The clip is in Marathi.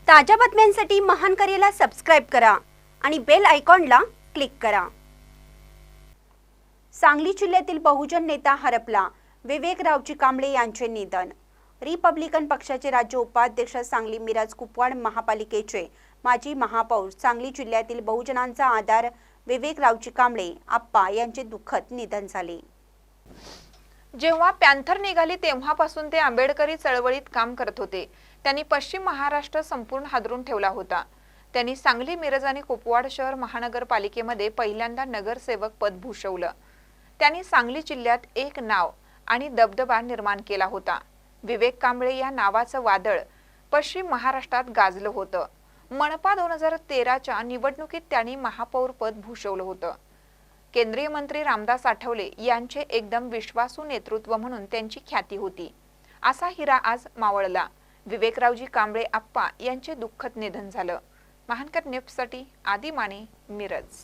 ताज्या बातम्यांसाठी महान करेला सबस्क्राइब करा आणि बेल आयकॉनला क्लिक करा। सांगली जिल्ह्यातील बहुजन नेता हरपला, विवेक रावजी कांबळे यांचे निधन। रिपब्लिकन पक्षाचे राज्य उपाध्यक्ष सांगली मिरज कुपवाड महापालिकेचे माजी महापौर, सांगली जिल्ह्यातील बहुजनांचा आधार विवेक रावजी कांबळे आप्पा यांचे दुःखद निधन झाले। जेव्हा पॅन्थर निघाली तेव्हापासून ते आंबेडकरी चळवळीत काम करत होते। त्यांनी पश्चिम महाराष्ट्र संपूर्ण हादरून ठेवला होता। त्यांनी सांगली, मिरज आणि कुपवाड शहर महानगरपालिकेमध्ये पहिल्यांदा नगरसेवक पद भूषवलं। त्यांनी सांगली जिल्ह्यात एक नाव आणि दबदबा निर्माण केला होता। विवेक कांबळे या नावाचं वादळ पश्चिम महाराष्ट्रात गाजलं होतं। मनपा 2013च्या निवडणुकीत त्यांनी महापौर पद भूषवलं होतं। केंद्रीय मंत्री रामदास आठवले यांचे एकदम विश्वासू नेतृत्व म्हणून त्यांची ख्याती होती। असा हिरा आज मावळला। विवेक रावजी कांबळे आप्पा यांचे दुःखद निधन झालं। महानकर न्यूजसाठी आदी माने, मिरज।